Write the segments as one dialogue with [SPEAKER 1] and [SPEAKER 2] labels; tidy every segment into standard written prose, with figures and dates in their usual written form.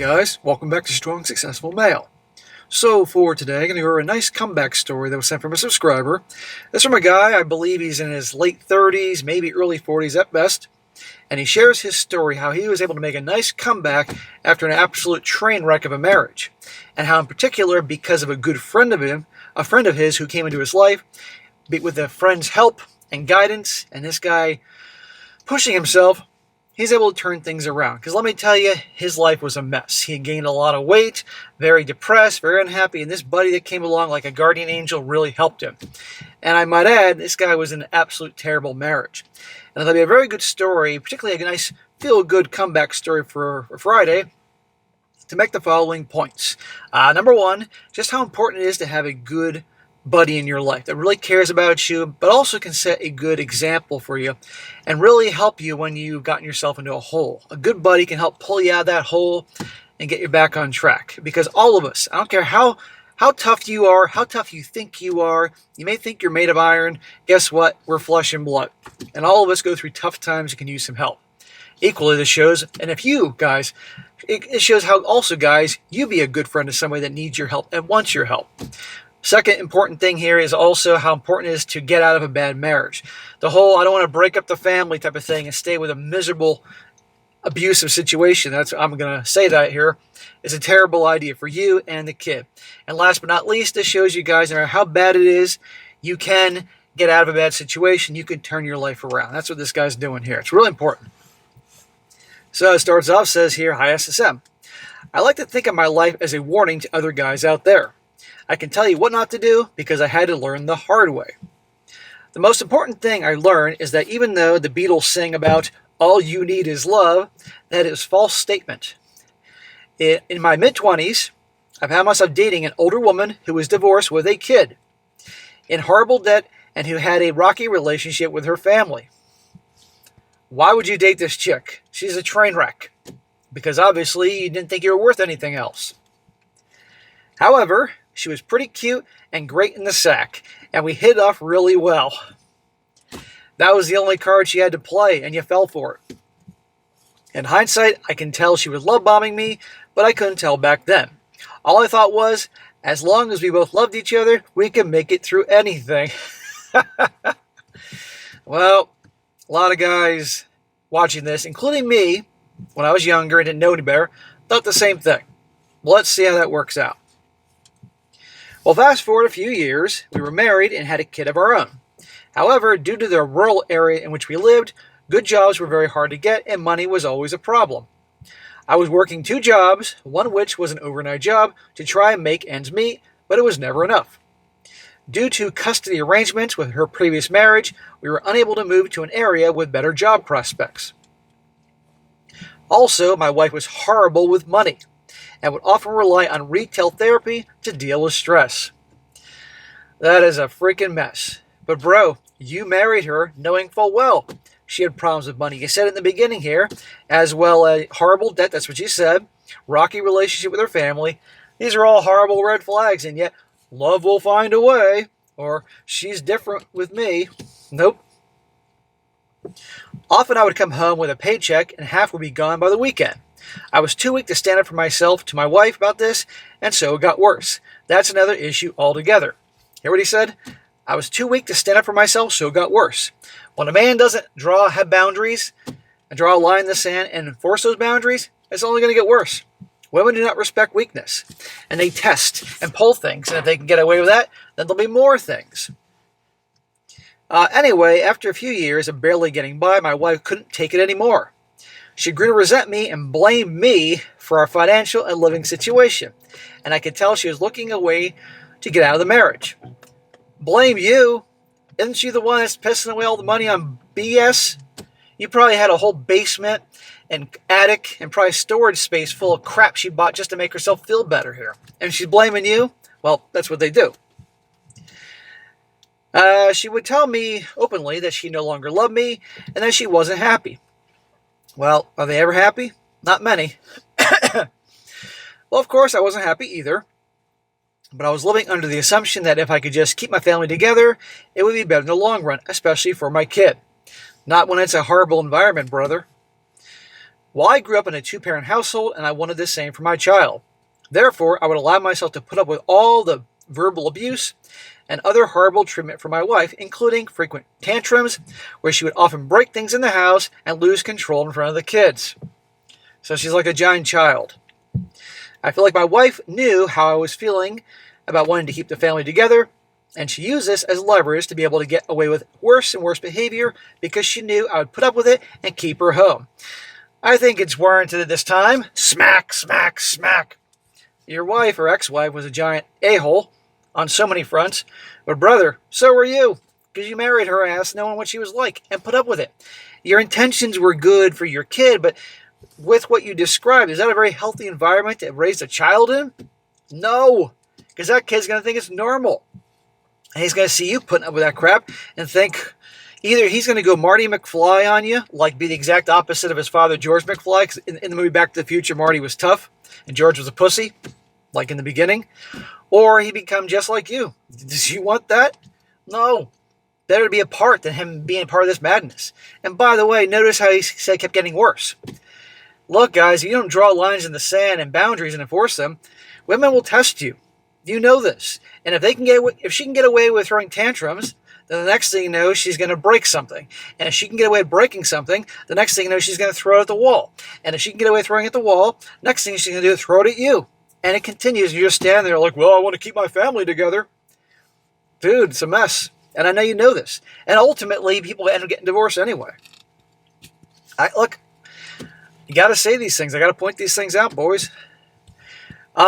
[SPEAKER 1] guys, welcome back to Strong Successful Male. So for today, I'm going to hear a nice comeback story that was sent from a subscriber. It's from a guy, I believe he's in his late 30s, maybe early 40s at best, and he shares his story, how he was able to make a nice comeback after an absolute train wreck of a marriage, and how in particular, because of a good friend of his who came into his life, with a friend's help and guidance, and this guy pushing himself, he's able to turn things around. Because let me tell you, his life was a mess. He had gained a lot of weight, very depressed, very unhappy, and this buddy that came along like a guardian angel really helped him. And I might add, this guy was in an absolute terrible marriage. And that'll be a very good story, particularly a nice feel-good comeback story for Friday, to make the following points. Number one, just how important it is to have a good buddy in your life that really cares about you, but also can set a good example for you and really help you when you've gotten yourself into a hole. A good buddy can help pull you out of that hole and get you back on track. Because all of us, I don't care how tough you are, how tough you think you are, you may think you're made of iron, guess what? We're flesh and blood. And all of us go through tough times and can use some help. Equally, this shows, and if you guys, it shows how also, guys, you be a good friend to somebody that needs your help and wants your help. Second important thing here is also how important it is to get out of a bad marriage. The whole, I don't want to break up the family type of thing and stay with a miserable, abusive situation. I'm going to say that here. It's a terrible idea for you and the kid. And last but not least, this shows you guys, no matter how bad it is, you can get out of a bad situation. You can turn your life around. That's what this guy's doing here. It's really important. So it starts off, says here, hi SSM. I like to think of my life as a warning to other guys out there. I can tell you what not to do because I had to learn the hard way. The most important thing I learned is that even though the Beatles sing about all you need is love, that is a false statement. In my mid-20s, I've had myself dating an older woman who was divorced with a kid, in horrible debt, and who had a rocky relationship with her family. Why would you date this chick? She's a train wreck. Because obviously you didn't think you were worth anything else. However, she was pretty cute and great in the sack, and we hit it off really well. That was the only card she had to play, and you fell for it. In hindsight, I can tell she was love bombing me, but I couldn't tell back then. All I thought was, as long as we both loved each other, we could make it through anything. Well, a lot of guys watching this, including me, when I was younger and didn't know any better, thought the same thing. Well, let's see how that works out. Well, fast forward a few years, we were married and had a kid of our own. However, due to the rural area in which we lived, good jobs were very hard to get and money was always a problem. I was working 2 jobs, one of which was an overnight job, to try and make ends meet, but it was never enough. Due to custody arrangements with her previous marriage, we were unable to move to an area with better job prospects. Also, my wife was horrible with money and would often rely on retail therapy to deal with stress. That is a freaking mess. But bro, you married her knowing full well she had problems with money. You said it in the beginning here, as well as horrible debt, that's what you said, rocky relationship with her family. These are all horrible red flags, and yet love will find a way, or she's different with me. Nope. Often I would come home with a paycheck and half would be gone by the weekend. I was too weak to stand up for myself to my wife about this, and so it got worse. That's another issue altogether. Hear what he said? I was too weak to stand up for myself, so it got worse. When a man doesn't have boundaries, and draw a line in the sand and enforce those boundaries, it's only going to get worse. Women do not respect weakness, and they test and pull things, and if they can get away with that, then there'll be more things. Anyway, after a few years of barely getting by, my wife couldn't take it anymore. She grew to resent me and blamed me for our financial and living situation, and I could tell she was looking away to get out of the marriage. Blame you? Isn't she the one that's pissing away all the money on BS? You probably had a whole basement and attic and probably storage space full of crap she bought just to make herself feel better here. And she's blaming you? Well, that's what they do. She would tell me openly that she no longer loved me and that she wasn't happy. Well, are they ever happy? Not many. Well, of course, I wasn't happy either. But I was living under the assumption that if I could just keep my family together, it would be better in the long run, especially for my kid. Not when it's a horrible environment, brother. Well, I grew up in a two-parent household, and I wanted the same for my child. Therefore, I would allow myself to put up with all the verbal abuse and other horrible treatment from my wife, including frequent tantrums, where she would often break things in the house and lose control in front of the kids. So she's like a giant child. I feel like my wife knew how I was feeling about wanting to keep the family together, and she used this as leverage to be able to get away with worse and worse behavior because she knew I would put up with it and keep her home. I think it's warranted at this time. Smack, smack, smack. Your wife or ex-wife was a giant a-hole on so many fronts, but brother, so were you, because you married her ass knowing what she was like and put up with it. Your intentions were good for your kid, but with what you described, is that a very healthy environment to raise a child in? No, because that kid's going to think it's normal. And he's going to see you putting up with that crap and think either he's going to go Marty McFly on you, like be the exact opposite of his father, George McFly, because in the movie Back to the Future, Marty was tough and George was a pussy, like in the beginning, or he become just like you. Does you want that? No. Better to be apart than him being part of this madness. And by the way, notice how he said it kept getting worse. Look, guys, if you don't draw lines in the sand and boundaries and enforce them, women will test you. You know this. And if she can get away with throwing tantrums, then the next thing you know, she's going to break something. And if she can get away with breaking something, the next thing you know, she's going to throw it at the wall. And if she can get away with throwing it at the wall, next thing she's going to do is throw it at you. And it continues. You just stand there like, well, I want to keep my family together. Dude, it's a mess. And I know you know this. And ultimately, people end up getting divorced anyway. Look, you got to say these things. I got to point these things out, boys.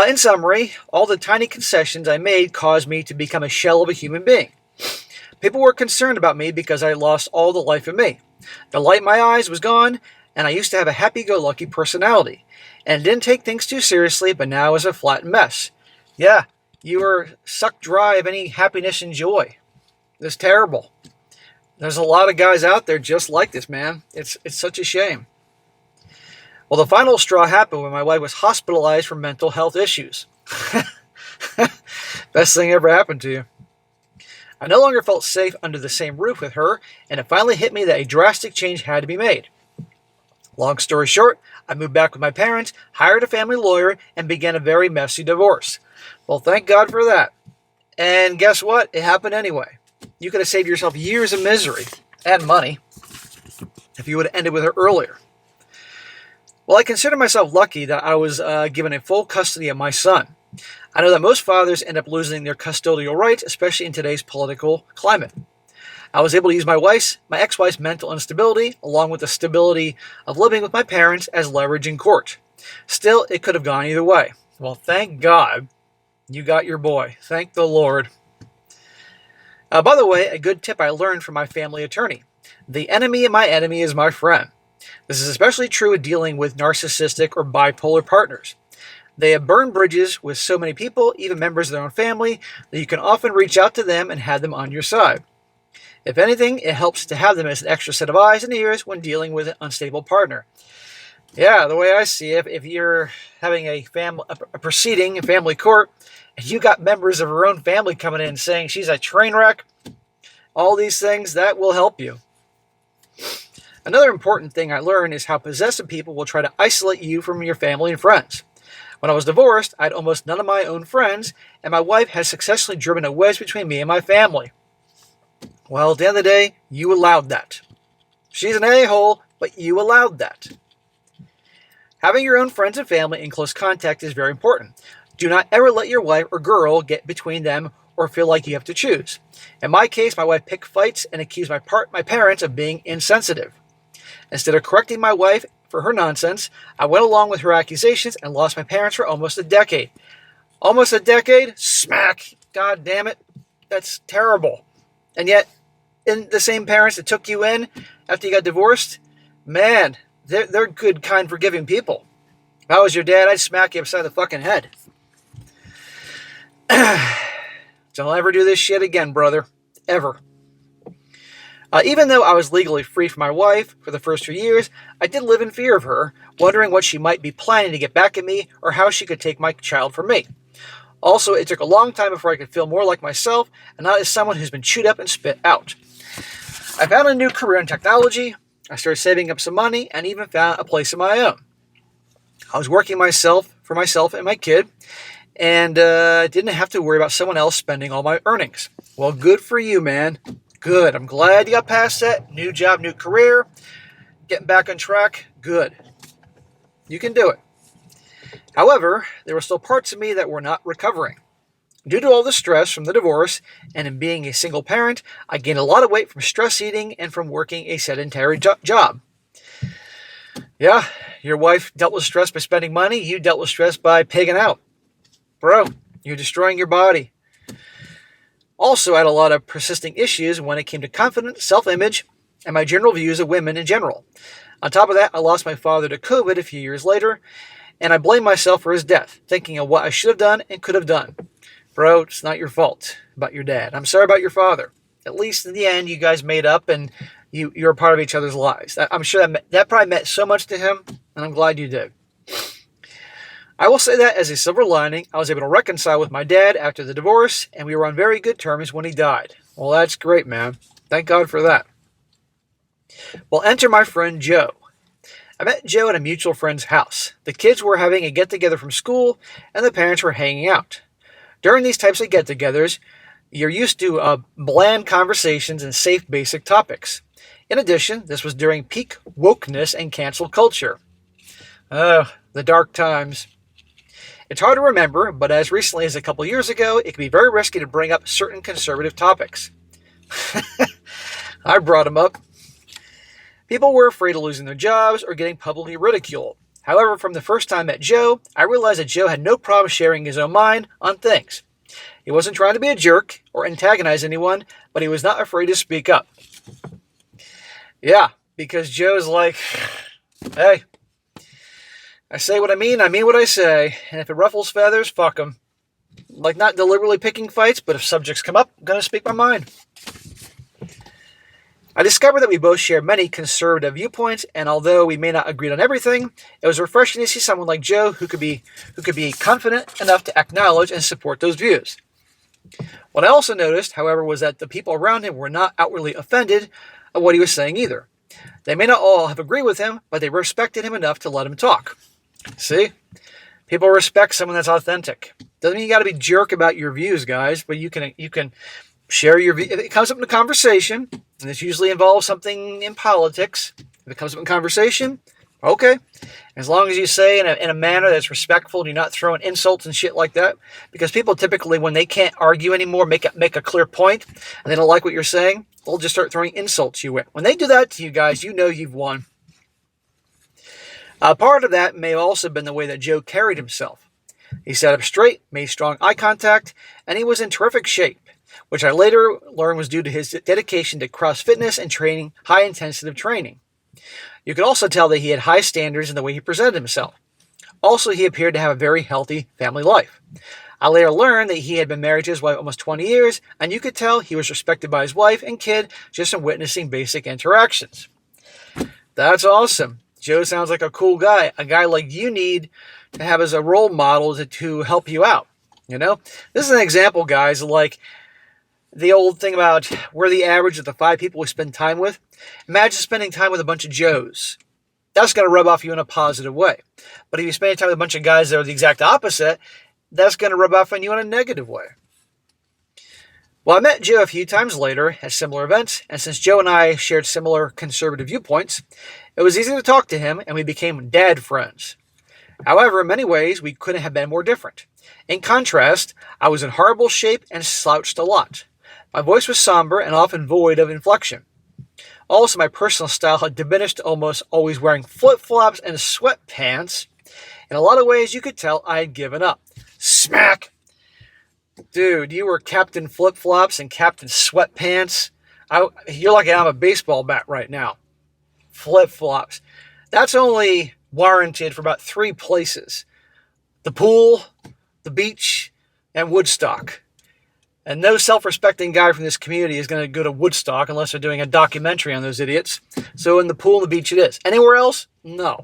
[SPEAKER 1] In summary, all the tiny concessions I made caused me to become a shell of a human being. People were concerned about me because I lost all the life in me. The light in my eyes was gone, and I used to have a happy-go-lucky personality. And didn't take things too seriously, but now is a flat mess. Yeah, you were sucked dry of any happiness and joy. It's terrible. There's a lot of guys out there just like this, man. It's such a shame. Well, the final straw happened when my wife was hospitalized for mental health issues. Best thing ever happened to you. I no longer felt safe under the same roof with her, and it finally hit me that a drastic change had to be made. Long story short, I moved back with my parents, hired a family lawyer, and began a very messy divorce. Well, thank God for that. And guess what? It happened anyway. You could have saved yourself years of misery and money if you would have ended with her earlier. Well, I consider myself lucky that I was given a full custody of my son. I know that most fathers end up losing their custodial rights, especially in today's political climate. I was able to use my ex-wife's mental instability, along with the stability of living with my parents, as leverage in court. Still, it could have gone either way. Well, thank God you got your boy. Thank the Lord. By the way, a good tip I learned from my family attorney. The enemy of my enemy is my friend. This is especially true in dealing with narcissistic or bipolar partners. They have burned bridges with so many people, even members of their own family, that you can often reach out to them and have them on your side. If anything, it helps to have them as an extra set of eyes and ears when dealing with an unstable partner. Yeah, the way I see it, if you're having a proceeding in family court, and you got members of her own family coming in saying she's a train wreck, all these things, that will help you. Another important thing I learned is how possessive people will try to isolate you from your family and friends. When I was divorced, I had almost none of my own friends, and my wife has successfully driven a wedge between me and my family. Well, at the end of the day, you allowed that. She's an a-hole, but you allowed that. Having your own friends and family in close contact is very important. Do not ever let your wife or girl get between them or feel like you have to choose. In my case, my wife picked fights and accused my parents of being insensitive. Instead of correcting my wife for her nonsense, I went along with her accusations and lost my parents for almost a decade. Almost a decade? Smack! God damn it. That's terrible. And yet, in the same parents that took you in after you got divorced, man, they're good, kind, forgiving people. If I was your dad, I'd smack you upside the fucking head. Don't ever do this shit again, brother. Ever. Even though I was legally free from my wife for the first 3 years, I did live in fear of her, wondering what she might be planning to get back at me or how she could take my child from me. Also, it took a long time before I could feel more like myself and not as someone who's been chewed up and spit out. I found a new career in technology. I started saving up some money and even found a place of my own. I was working for myself and my kid, and didn't have to worry about someone else spending all my earnings. Well, good for you, man. Good. I'm glad you got past that. New job, new career. Getting back on track. Good. You can do it. However, there were still parts of me that were not recovering. Due to all the stress from the divorce and in being a single parent, I gained a lot of weight from stress eating and from working a sedentary job. Yeah, your wife dealt with stress by spending money. You dealt with stress by pigging out. Bro, you're destroying your body. Also, I had a lot of persisting issues when it came to confidence, self-image, and my general views of women in general. On top of that, I lost my father to COVID a few years later, and I blame myself for his death, thinking of what I should have done and could have done. Bro, it's not your fault about your dad. I'm sorry about your father. At least in the end, you guys made up and you're a part of each other's lives. I'm sure that probably meant so much to him, and I'm glad you did. I will say that as a silver lining, I was able to reconcile with my dad after the divorce, and we were on very good terms when he died. Well, that's great, man. Thank God for that. Well, enter my friend Joe. I met Joe at a mutual friend's house. The kids were having a get-together from school, and the parents were hanging out. During these types of get-togethers, you're used to bland conversations and safe, basic topics. In addition, this was during peak wokeness and cancel culture. Oh, the dark times. It's hard to remember, but as recently as a couple years ago, it can be very risky to bring up certain conservative topics. I brought them up. People were afraid of losing their jobs or getting publicly ridiculed. However, from the first time I met Joe, I realized that Joe had no problem sharing his own mind on things. He wasn't trying to be a jerk or antagonize anyone, but he was not afraid to speak up. Yeah, because Joe's like, hey, I say what I mean what I say, and if it ruffles feathers, fuck them. Like, not deliberately picking fights, but if subjects come up, I'm going to speak my mind. I discovered that we both share many conservative viewpoints, and although we may not agree on everything, it was refreshing to see someone like Joe who could be confident enough to acknowledge and support those views. What I also noticed, however, was that the people around him were not outwardly offended at what he was saying either. They may not all have agreed with him, but they respected him enough to let him talk. See? People respect someone that's authentic. Doesn't mean you got to be jerk about your views, guys, but you can share your view. If it comes up in a conversation, and this usually involves something in politics, if it comes up in conversation, okay. As long as you say in a manner that's respectful, you're not throwing insults and shit like that. Because people typically, when they can't argue anymore, make a clear point, and they don't like what you're saying, they'll just start throwing insults you with. When they do that to you guys, you know you've won. Part of that may have also been the way that Joe carried himself. He sat up straight, made strong eye contact, and he was in terrific shape, which I later learned was due to his dedication to cross-fitness and training, high-intensity training. You could also tell that he had high standards in the way he presented himself. Also, he appeared to have a very healthy family life. I later learned that he had been married to his wife almost 20 years, and you could tell he was respected by his wife and kid just from witnessing basic interactions. That's awesome. Joe sounds like a cool guy, a guy like you need to have as a role model to help you out. You know, this is an example, guys, like the old thing about we're the average of the 5 people we spend time with. Imagine spending time with a bunch of Joes. That's going to rub off you in a positive way. But if you spend time with a bunch of guys that are the exact opposite, that's going to rub off on you in a negative way. Well, I met Joe a few times later at similar events, and since Joe and I shared similar conservative viewpoints, it was easy to talk to him, and we became dad friends. However, in many ways, we couldn't have been more different. In contrast, I was in horrible shape and slouched a lot. My voice was somber and often void of inflection. Also, my personal style had diminished to almost always wearing flip-flops and sweatpants. In a lot of ways, you could tell I had given up. Smack! Dude, you were Captain Flip-Flops and Captain Sweatpants. You're like I'm a baseball bat right now. Flip-flops. That's only warranted for about 3 places. The pool, the beach, and Woodstock. And no self-respecting guy from this community is going to go to Woodstock unless they're doing a documentary on those idiots. So in the pool and the beach it is. Anywhere else? No.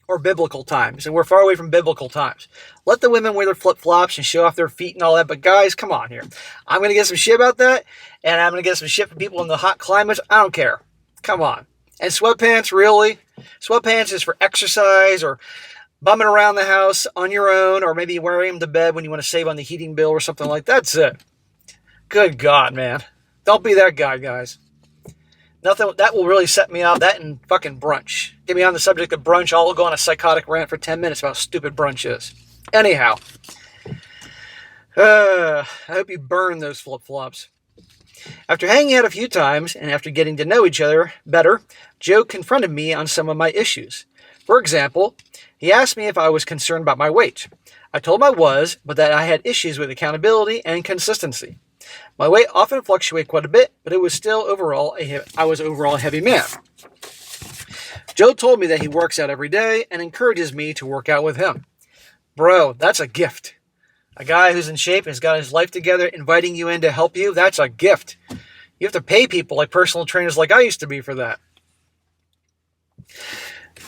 [SPEAKER 1] Or biblical times. And we're far away from biblical times. Let the women wear their flip-flops and show off their feet and all that. But guys, come on here. I'm going to get some shit about that. And I'm going to get some shit from people in the hot climates. I don't care. Come on. And sweatpants, really? Sweatpants is for exercise or bumming around the house on your own, or maybe wearing them to bed when you want to save on the heating bill or something like that. That's it. Good God, man. Don't be that guy, guys. Nothing that will really set me off. That and fucking brunch. Get me on the subject of brunch. I'll go on a psychotic rant for 10 minutes about how stupid brunch is. Anyhow, I hope you burn those flip-flops. After hanging out a few times and after getting to know each other better, Joe confronted me on some of my issues. For example, he asked me if I was concerned about my weight. I told him I was, but that I had issues with accountability and consistency. My weight often fluctuated quite a bit, but it was still I was overall a heavy man. Joe told me that he works out every day and encourages me to work out with him. Bro, that's a gift. A guy who's in shape and has got his life together inviting you in to help you, that's a gift. You have to pay people like personal trainers like I used to be for that.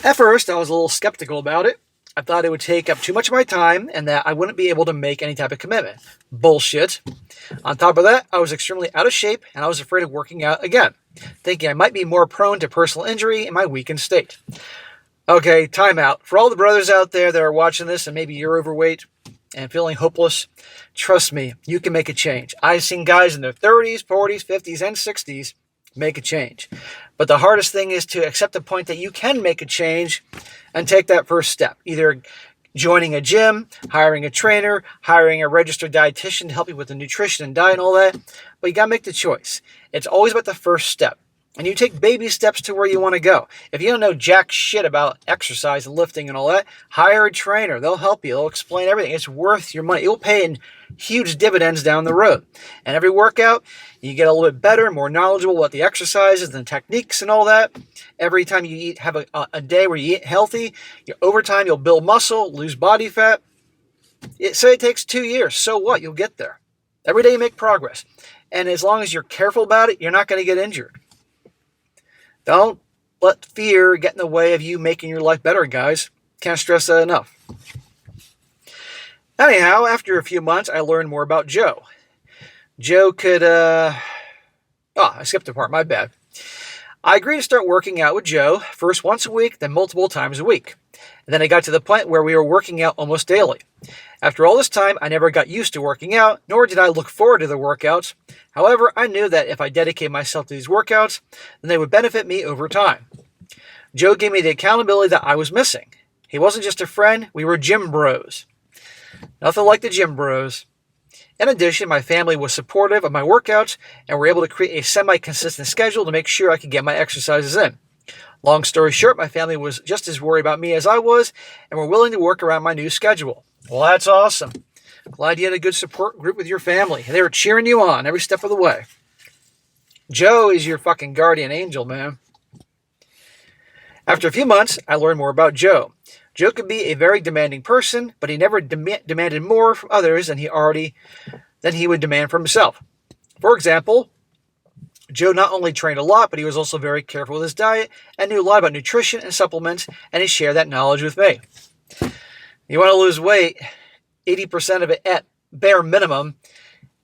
[SPEAKER 1] At first, I was a little skeptical about it. I thought it would take up too much of my time and that I wouldn't be able to make any type of commitment. Bullshit. On top of that, I was extremely out of shape and I was afraid of working out again, thinking I might be more prone to personal injury in my weakened state. Okay, time out. For all the brothers out there that are watching this and maybe you're overweight and feeling hopeless, trust me, you can make a change. I've seen guys in their 30s, 40s, 50s, and 60s make a change. But the hardest thing is to accept the point that you can make a change and take that first step. Either joining a gym, hiring a trainer, hiring a registered dietitian to help you with the nutrition and diet and all that. But you got to make the choice. It's always about the first step. And you take baby steps to where you want to go. If you don't know jack shit about exercise and lifting and all that, hire a trainer. They'll help you. They'll explain everything. It's worth your money. It will pay in huge dividends down the road. And every workout, you get a little bit better, more knowledgeable about the exercises and techniques and all that. Every time you eat, have a day where you eat healthy, over time you'll build muscle, lose body fat. Say it takes 2 years. So what? You'll get there. Every day you make progress. And as long as you're careful about it, you're not going to get injured. Don't let fear get in the way of you making your life better, guys. Can't stress that enough. Anyhow, after a few months, I learned more about Joe. Joe could, I skipped a part, my bad. I agreed to start working out with Joe, first once a week, then multiple times a week. And then I got to the point where we were working out almost daily. After all this time, I never got used to working out, nor did I look forward to the workouts. However, I knew that if I dedicated myself to these workouts, then they would benefit me over time. Joe gave me the accountability that I was missing. He wasn't just a friend, we were gym bros. Nothing like the gym bros. In addition, my family was supportive of my workouts and were able to create a semi-consistent schedule to make sure I could get my exercises in. Long story short, my family was just as worried about me as I was and were willing to work around my new schedule. Well, that's awesome. Glad you had a good support group with your family. They were cheering you on every step of the way. Joe is your fucking guardian angel, man. After a few months, I learned more about Joe. Joe could be a very demanding person, but he never demanded more from others than he would demand from himself. For example, Joe not only trained a lot, but he was also very careful with his diet and knew a lot about nutrition and supplements, and he shared that knowledge with me. You want to lose weight, 80% of it at bare minimum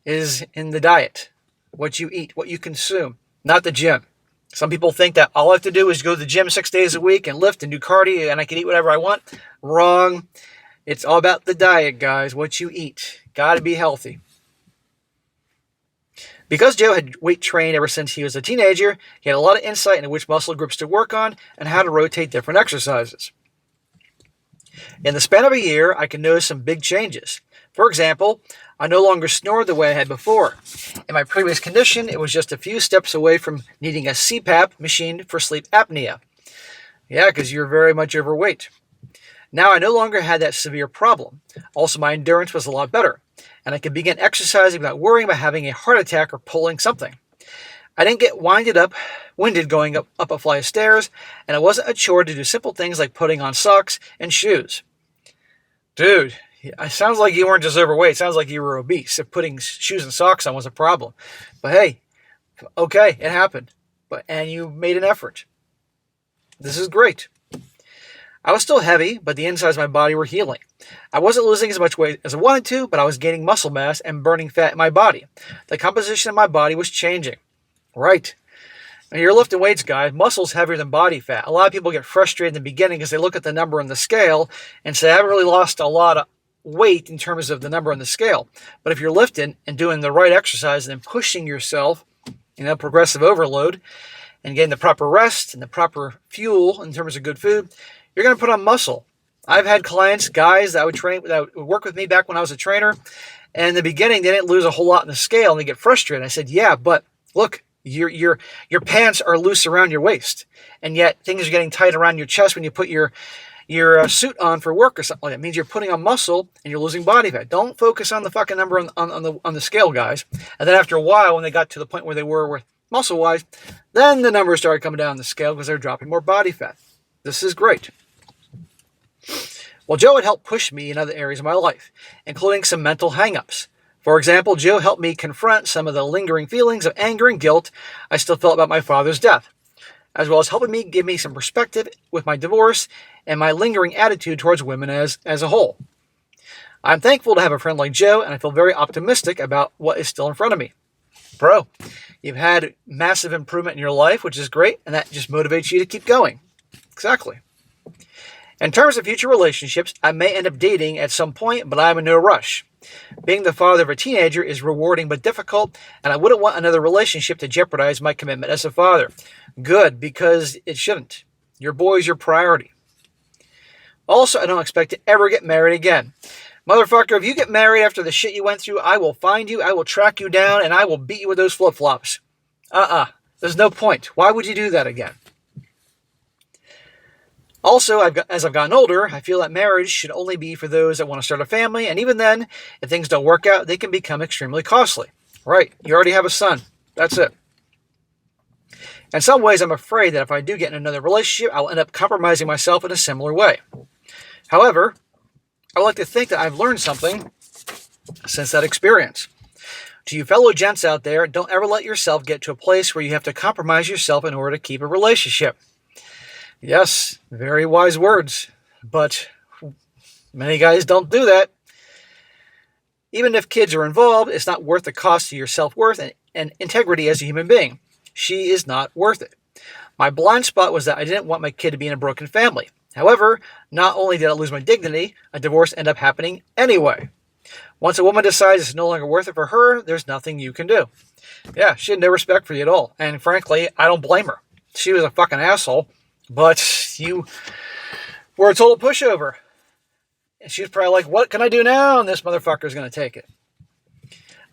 [SPEAKER 1] is in the diet. What you eat, what you consume, not the gym. Some people think that all I have to do is go to the gym 6 days a week and lift and do cardio and I can eat whatever I want. Wrong. It's all about the diet, guys, what you eat. Got to be healthy. Because Joe had weight trained ever since he was a teenager, he had a lot of insight into which muscle groups to work on and how to rotate different exercises. In the span of a year, I could notice some big changes. For example, I no longer snored the way I had before. In my previous condition, it was just a few steps away from needing a CPAP machine for sleep apnea. Yeah, because you're very much overweight. Now I no longer had that severe problem. Also, my endurance was a lot better, and I could begin exercising without worrying about having a heart attack or pulling something. I didn't get winded going up a flight of stairs, and it wasn't a chore to do simple things like putting on socks and shoes. Dude, it sounds like you weren't just overweight. It sounds like you were obese. If putting shoes and socks on was a problem. But hey, okay, it happened. And you made an effort. This is great. I was still heavy, but the insides of my body were healing. I wasn't losing as much weight as I wanted to, but I was gaining muscle mass and burning fat in my body. The composition of my body was changing. Right. Now, you're lifting weights, guys. Muscle's heavier than body fat. A lot of people get frustrated in the beginning because they look at the number on the scale and say, I haven't really lost a lot of weight in terms of the number on the scale. But if you're lifting and doing the right exercise and then pushing yourself, progressive overload, and getting the proper rest and the proper fuel in terms of good food, you're going to put on muscle. I've had clients, guys that would work with me back when I was a trainer, and in the beginning they didn't lose a whole lot in the scale and they get frustrated. I said, yeah, but look, your pants are loose around your waist, and yet things are getting tight around your chest when you put your suit on for work or something like that. It means you're putting on muscle and you're losing body fat. Don't focus on the fucking number on the scale, guys. And then after a while, when they got to the point where they were with muscle-wise, then the numbers started coming down the scale because they're dropping more body fat. This is great. Well, Joe had helped push me in other areas of my life, including some mental hang-ups. For example, Joe helped me confront some of the lingering feelings of anger and guilt I still felt about my father's death, as well as helping me give me some perspective with my divorce and my lingering attitude towards women as a whole. I'm thankful to have a friend like Joe, and I feel very optimistic about what is still in front of me. Bro, you've had massive improvement in your life, which is great, and that just motivates you to keep going. Exactly. In terms of future relationships, I may end up dating at some point, but I'm in no rush. Being the father of a teenager is rewarding but difficult, and I wouldn't want another relationship to jeopardize my commitment as a father. Good, because it shouldn't. Your boy's your priority. Also, I don't expect to ever get married again. Motherfucker, if you get married after the shit you went through, I will find you, I will track you down, and I will beat you with those flip-flops. There's no point. Why would you do that again? Also, as I've gotten older, I feel that marriage should only be for those that want to start a family, and even then, if things don't work out, they can become extremely costly. Right, you already have a son. That's it. In some ways, I'm afraid that if I do get in another relationship, I'll end up compromising myself in a similar way. However, I would like to think that I've learned something since that experience. To you fellow gents out there, don't ever let yourself get to a place where you have to compromise yourself in order to keep a relationship. Yes, very wise words, but many guys don't do that. Even if kids are involved, it's not worth the cost to your self-worth and integrity as a human being. She is not worth it. My blind spot was that I didn't want my kid to be in a broken family. However, not only did I lose my dignity, a divorce ended up happening anyway. Once a woman decides it's no longer worth it for her, there's nothing you can do. Yeah, she had no respect for you at all. And frankly, I don't blame her. She was a fucking asshole, but you were a total pushover. And she was probably like, what can I do now? And this motherfucker's going to take it.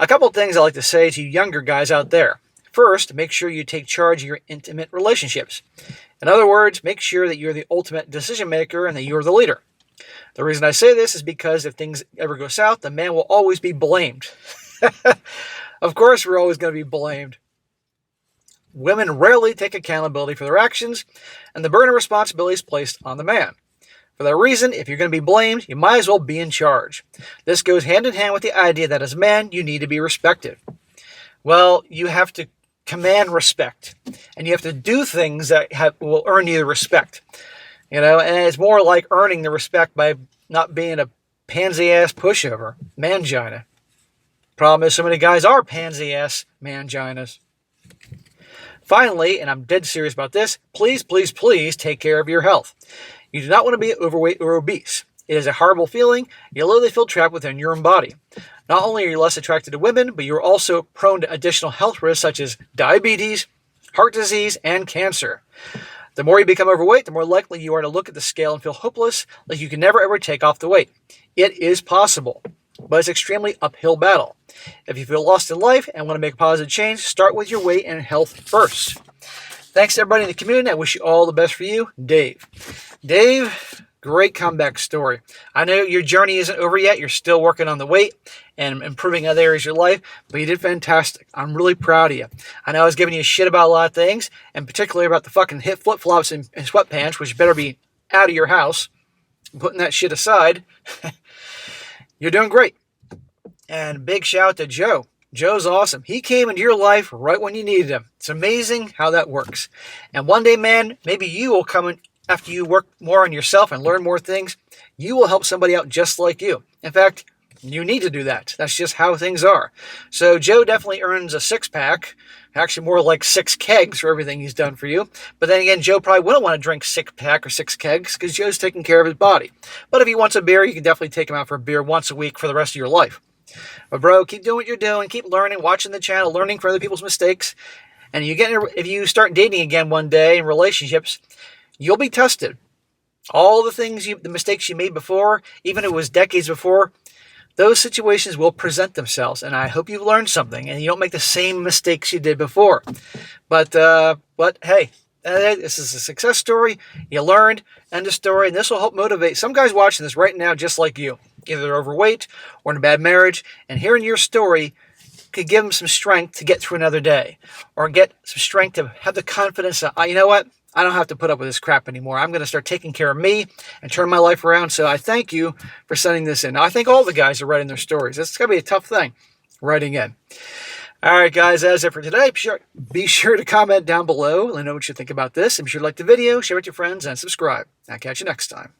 [SPEAKER 1] A couple of things I like to say to you younger guys out there. First, make sure you take charge of your intimate relationships. In other words, make sure that you're the ultimate decision maker and that you're the leader. The reason I say this is because if things ever go south, the man will always be blamed. Of course, we're always going to be blamed. Women rarely take accountability for their actions, and the burden of responsibility is placed on the man. For that reason, if you're going to be blamed, you might as well be in charge. This goes hand in hand with the idea that as a man, you need to be respected. Well, you have to command respect, and you have to do things that will earn you the respect. And it's more like earning the respect by not being a pansy-ass pushover, mangina. Problem is, so many guys are pansy-ass manginas. Finally, and I'm dead serious about this, please, please, please take care of your health. You do not want to be overweight or obese. It is a horrible feeling. You literally feel trapped within your own body. Not only are you less attracted to women, but you're also prone to additional health risks such as diabetes, heart disease, and cancer. The more you become overweight, the more likely you are to look at the scale and feel hopeless, like you can never ever take off the weight. It is possible, but it's an extremely uphill battle. If you feel lost in life and want to make a positive change, start with your weight and health first. Thanks to everybody in the community. I wish you all the best for you, Dave. Dave, great comeback story. I know your journey isn't over yet. You're still working on the weight and improving other areas of your life, but you did fantastic. I'm really proud of you. I know I was giving you shit about a lot of things, and particularly about the fucking hip flip-flops and sweatpants, which better be out of your house. I'm putting that shit aside. You're doing great. And big shout out to Joe. Joe's awesome. He came into your life right when you needed him. It's amazing how that works. And one day, man, maybe you will come in after you work more on yourself and learn more things. You will help somebody out just like you. In fact, You need to do that. That's just how things are. So Joe definitely earns a six-pack, actually more like 6 kegs for everything he's done for you. But then again, Joe probably wouldn't want to drink 6-pack or 6 kegs because Joe's taking care of his body. But if he wants a beer, you can definitely take him out for a beer once a week for the rest of your life. But bro, keep doing what you're doing. Keep learning, watching the channel, learning from other people's mistakes. And if you start dating again one day in relationships, you'll be tested. All the mistakes you made before, even if it was decades before, those situations will present themselves, and I hope you've learned something and you don't make the same mistakes you did before. But hey, this is a success story. You learned, end of story, and this will help motivate some guys watching this right now just like you. Either they're overweight or in a bad marriage, and hearing your story could give them some strength to get through another day, or get some strength to have the confidence that, you know what? I don't have to put up with this crap anymore. I'm going to start taking care of me and turn my life around. So I thank you for sending this in. Now, I think all the guys are writing their stories. It's going to be a tough thing, writing in. All right, guys, that's it for today. Be sure to comment down below. Let me know what you think about this. And be sure to like the video, share it with your friends, and subscribe. I'll catch you next time.